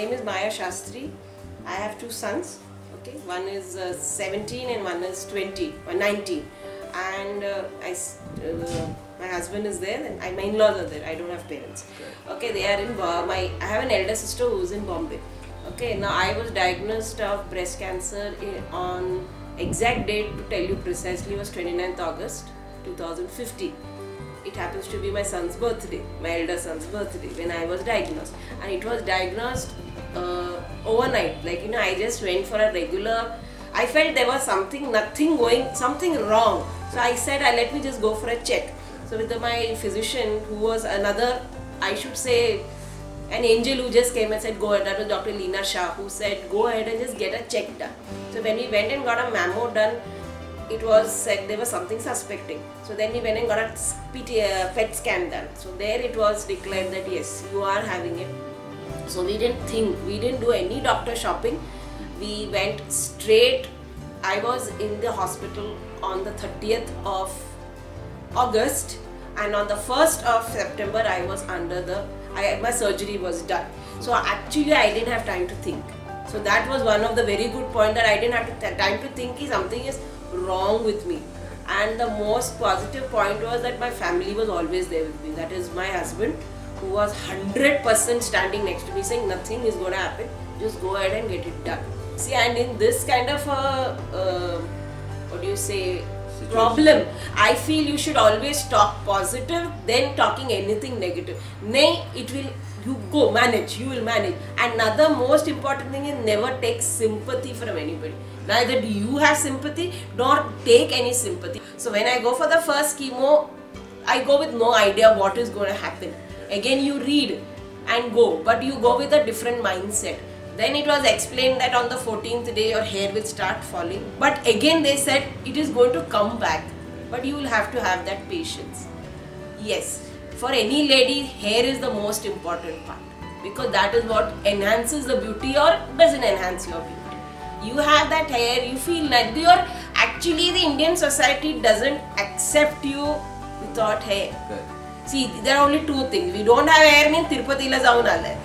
name is Maya Shastri. I have two sons. Okay, one is 17 and one is 19. And my husband is there, and my in-laws are there. I don't have parents. Okay, they are in I have an elder sister who is in Bombay. Okay, now I was diagnosed of breast cancer on exact date to tell you precisely was 29th August 2015. It happens to be my son's birthday, my elder son's birthday, when I was diagnosed. And it was diagnosed overnight. Like, I just went for a regular, I felt there was something wrong. So I said, let me just go for a check. So with my physician, who was another, I should say, an angel who just came and said, go ahead. That was Dr. Leena Shah, who said, go ahead and just get a check done. So when we went and got a mammo done, it was said there was something suspecting. So then we went and got a PET scan done. So there it was declared that yes, you are having it. So we didn't do any doctor shopping. We went straight. I was in the hospital on the 30th of August, and on the 1st of September I was my surgery was done. So actually I didn't have time to think. So that was one of the very good point, that I didn't have time to think something is wrong with me. And the most positive point was that my family was always there with me. That is my husband, who was 100% standing next to me, saying nothing is going to happen, just go ahead and get it done. See, and in this kind of a problem, I feel you should always talk positive than talking anything negative. Nay, you will manage. Another most important thing is never take sympathy from anybody. Neither do you have sympathy nor take any sympathy. So when I go for the first chemo, I go with no idea what is going to happen. Again, you read and go, but you go with a different mindset. Then it was explained that on the 14th day your hair will start falling. But again they said it is going to come back. But you will have to have that patience. Yes, for any lady, hair is the most important part. Because that is what enhances the beauty or doesn't enhance your beauty. You have that hair, you feel like actually the Indian society doesn't accept you without hair. Good. See, there are only two things. We don't have hair means Tirupati la jaun alle.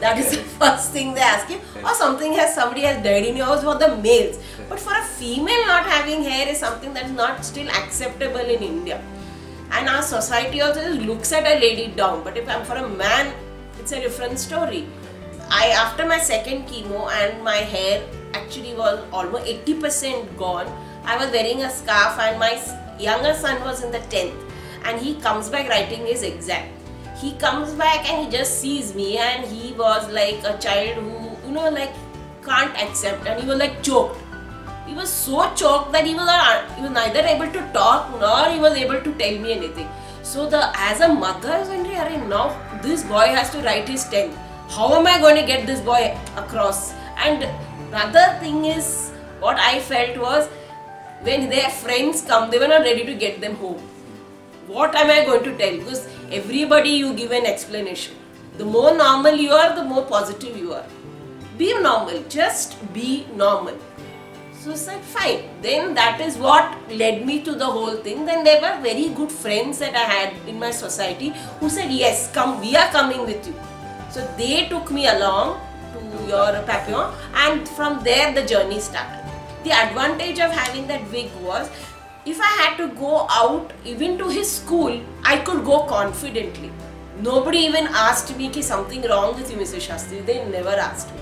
That is the first thing they ask you. Or somebody has died in your house for the males. But for a female, not having hair is something that is not still acceptable in India. And our society also just looks at a lady down. But if I'm for a man, it's a different story. After my second chemo and my hair actually was almost 80% gone, I was wearing a scarf, and my younger son was in the 10th. And he comes back writing his exam. He comes back and he just sees me, and he was like a child who, can't accept, and he was like choked. He was so choked that he was neither able to talk nor he was able to tell me anything. So as a mother, I was wondering, now this boy has to write his 10th. How am I going to get this boy across? And another thing is, what I felt was, when their friends come, they were not ready to get them home. What am I going to tell? Because everybody you give an explanation. The more normal you are, the more positive you are. Be normal. Just be normal. So I said, fine. Then that is what led me to the whole thing. Then there were very good friends that I had in my society who said, yes, come, we are coming with you. So they took me along to your Papillon, and from there the journey started. The advantage of having that wig was, if I had to go out even to his school, I could go confidently. Nobody even asked me ki something wrong with you, Mr. Shastri. They never asked me.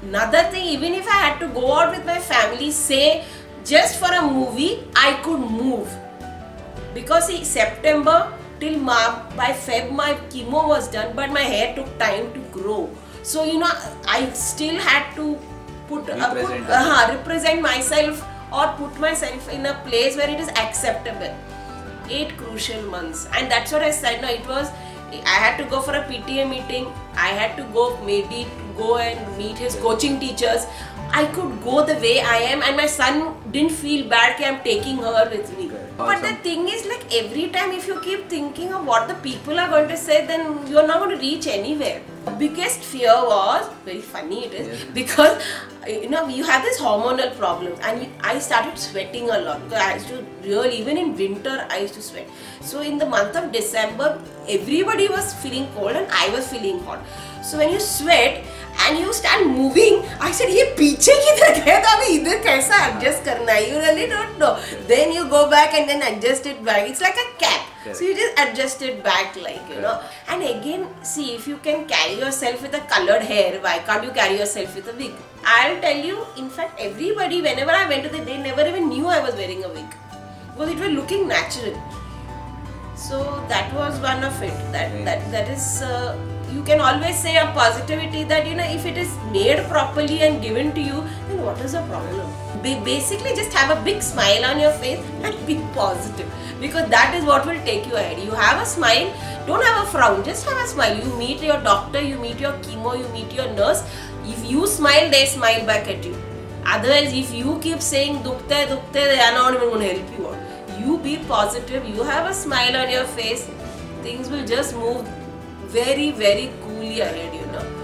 Another thing, even if I had to go out with my family, say just for a movie, I could move. Because see, September till March, by Feb my chemo was done, but my hair took time to grow. So I still had to represent myself, or put myself in a place where it is acceptable. 8 crucial months, and that's what I said. No, I had to go for a PTA meeting. I had to go and meet his coaching teachers. I could go the way I am, and my son didn't feel bad that I'm taking her with me. But the thing is, like, every time if you keep thinking of what the people are going to say, then you're not going to reach anywhere. The biggest fear was, very funny it is, because you have this hormonal problem, and I started sweating a lot, because I used to even in winter I used to sweat. So in the month of December, everybody was feeling cold and I was feeling hot. So when you sweat and you start moving, I said, ये पीछे किधर गया था, अभी इधर कैसा adjust करना है? You really don't know. Then you go back and then adjust it back. It's like a cap. So you just adjust it back, like, you know. And again, see, if you can carry yourself with a colored hair, why can't you carry yourself with a wig? I'll tell you, in fact, everybody, whenever I went to they never even knew I was wearing a wig, because it was looking natural. So that was one of it. That is. You can always say a positivity that, you know, if it is made properly and given to you, then what is the problem? Basically, just have a big smile on your face and be positive, because that is what will take you ahead. You have a smile, don't have a frown, just have a smile. You meet your doctor, you meet your chemo, you meet your nurse. If you smile, they smile back at you. Otherwise, if you keep saying dukhte, they are not even going to help you out. You be positive, you have a smile on your face, things will just move very, very coolly ahead, you know.